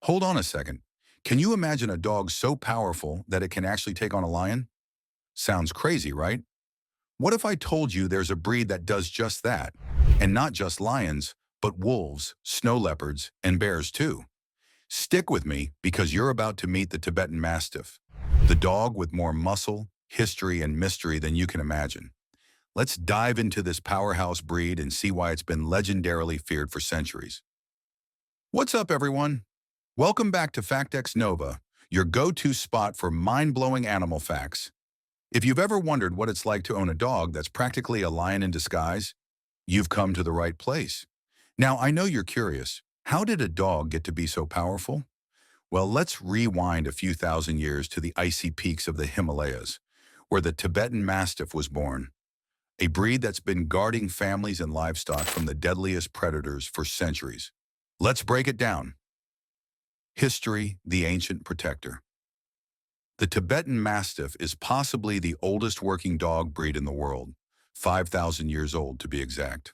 Hold on a second. Can you imagine a dog so powerful that it can actually take on a lion? Sounds crazy, right? What if I told you there's a breed that does just that? And not just lions, but wolves, snow leopards, and bears too. Stick with me because you're about to meet the Tibetan Mastiff, the dog with more muscle, history, and mystery than you can imagine. Let's dive into this powerhouse breed and see why it's been legendarily feared for centuries. What's up, everyone? Welcome back to FactX Nova, your go-to spot for mind-blowing animal facts. If you've ever wondered what it's like to own a dog that's practically a lion in disguise, you've come to the right place. Now, I know you're curious. How did a dog get to be so powerful? Well, let's rewind a few thousand years to the icy peaks of the Himalayas, where the Tibetan Mastiff was born, a breed that's been guarding families and livestock from the deadliest predators for centuries. Let's break it down. History, the ancient protector. The Tibetan Mastiff is possibly the oldest working dog breed in the world, 5,000 years old to be exact.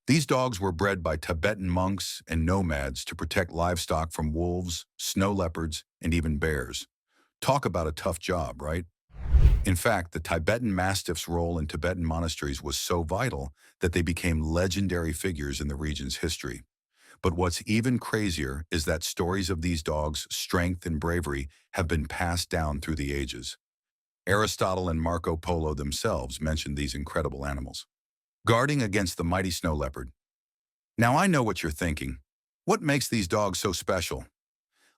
These dogs were bred by Tibetan monks and nomads to protect livestock from wolves, snow leopards, and even bears. Talk about a tough job, right? In fact, the Tibetan Mastiff's role in Tibetan monasteries was so vital that they became legendary figures in the region's history. But what's even crazier is that stories of these dogs' strength and bravery have been passed down through the ages. Aristotle and Marco Polo themselves mentioned these incredible animals. Guarding against the mighty snow leopard. Now I know what you're thinking. What makes these dogs so special?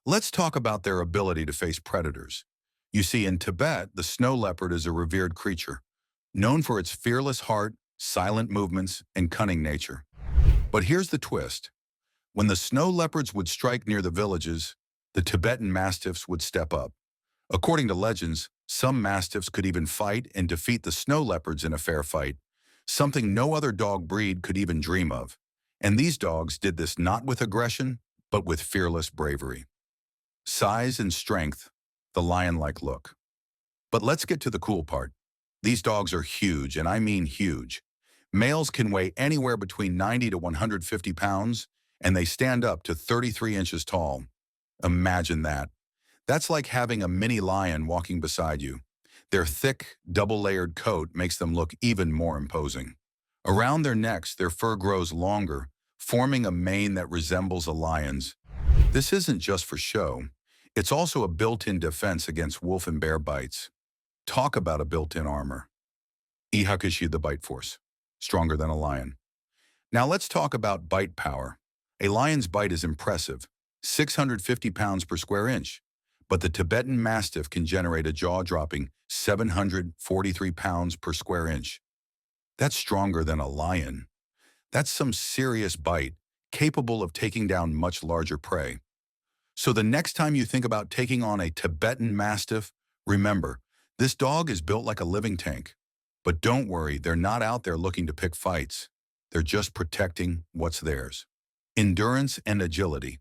Let's talk about their ability to face predators. You see, in Tibet, the snow leopard is a revered creature, known for its fearless heart, silent movements, and cunning nature. But here's the twist. When the snow leopards would strike near the villages, the Tibetan Mastiffs would step up. According to legends, some Mastiffs could even fight and defeat the snow leopards in a fair fight, something no other dog breed could even dream of. And these dogs did this not with aggression, but with fearless bravery. Size and strength, the lion-like look. But let's get to the cool part. These dogs are huge, and I mean huge. Males can weigh anywhere between 90 to 150 pounds, and they stand up to 33 inches tall. Imagine that. That's like having a mini lion walking beside you. Their thick, double-layered coat makes them look even more imposing. Around their necks, their fur grows longer, forming a mane that resembles a lion's. This isn't just for show. It's also a built-in defense against wolf and bear bites. Talk about a built-in armor. Ihakushi the bite force, stronger than a lion. Now let's talk about bite power. A lion's bite is impressive, 650 pounds per square inch, but the Tibetan Mastiff can generate a jaw-dropping 743 pounds per square inch. That's stronger than a lion. That's some serious bite, capable of taking down much larger prey. So the next time you think about taking on a Tibetan Mastiff, remember, this dog is built like a living tank. But don't worry, they're not out there looking to pick fights. They're just protecting what's theirs. Endurance and agility.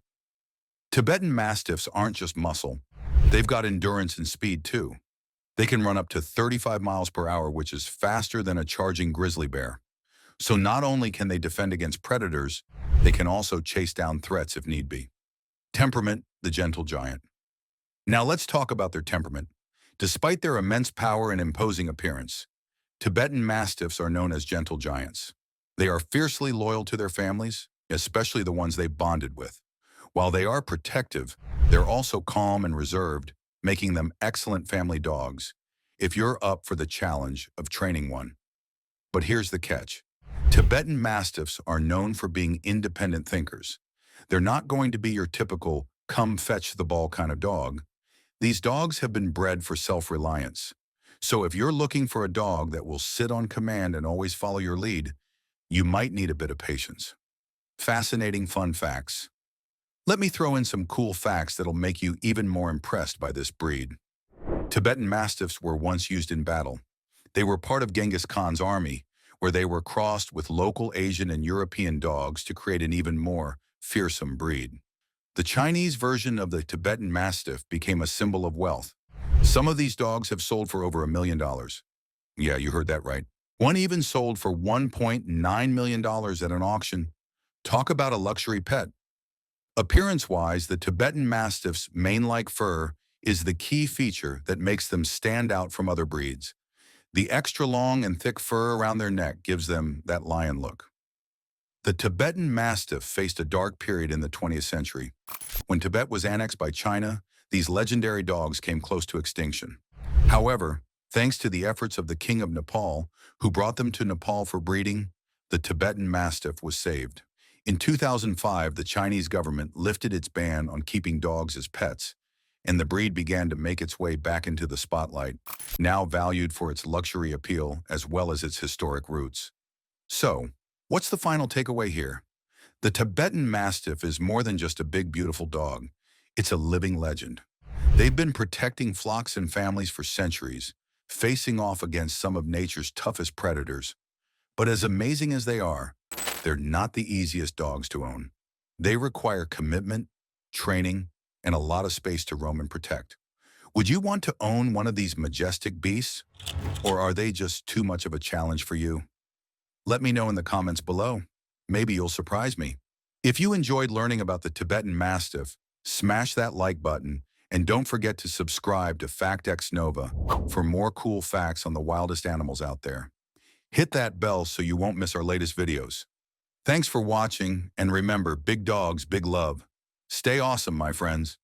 Tibetan Mastiffs aren't just muscle. They've got endurance and speed too. They can run up to 35 miles per hour, which is faster than a charging grizzly bear. So not only can they defend against predators, they can also chase down threats if need be. Temperament, the gentle giant. Now let's talk about their temperament. Despite their immense power and imposing appearance, Tibetan Mastiffs are known as gentle giants. They are fiercely loyal to their families, especially the ones they bonded with. While they are protective, they're also calm and reserved, making them excellent family dogs, if you're up for the challenge of training one. But here's the catch. Tibetan Mastiffs are known for being independent thinkers. They're not going to be your typical come fetch the ball kind of dog. These dogs have been bred for self-reliance. So if you're looking for a dog that will sit on command and always follow your lead, you might need a bit of patience. Fascinating fun facts. Let me throw in some cool facts that'll make you even more impressed by this breed. Tibetan Mastiffs were once used in battle. They were part of Genghis Khan's army, where they were crossed with local Asian and European dogs to create an even more fearsome breed. The Chinese version of the Tibetan Mastiff became a symbol of wealth. Some of these dogs have sold for over $1 million. Yeah, you heard that right. One even sold for $1.9 million at an auction. Talk about a luxury pet. Appearance-wise, the Tibetan Mastiff's mane-like fur is the key feature that makes them stand out from other breeds. The extra long and thick fur around their neck gives them that lion look. The Tibetan Mastiff faced a dark period in the 20th century. When Tibet was annexed by China, these legendary dogs came close to extinction. However, thanks to the efforts of the King of Nepal, who brought them to Nepal for breeding, the Tibetan Mastiff was saved. In 2005, the Chinese government lifted its ban on keeping dogs as pets, and the breed began to make its way back into the spotlight, now valued for its luxury appeal as well as its historic roots. So, what's the final takeaway here? The Tibetan Mastiff is more than just a big, beautiful dog. It's a living legend. They've been protecting flocks and families for centuries, facing off against some of nature's toughest predators. But as amazing as they are, they're not the easiest dogs to own. They require commitment, training, and a lot of space to roam and protect. Would you want to own one of these majestic beasts? Or are they just too much of a challenge for you? Let me know in the comments below. Maybe you'll surprise me. If you enjoyed learning about the Tibetan Mastiff, smash that like button and don't forget to subscribe to Fact X Nova for more cool facts on the wildest animals out there. Hit that bell so you won't miss our latest videos. Thanks for watching, and remember, big dogs, big love. Stay awesome, my friends.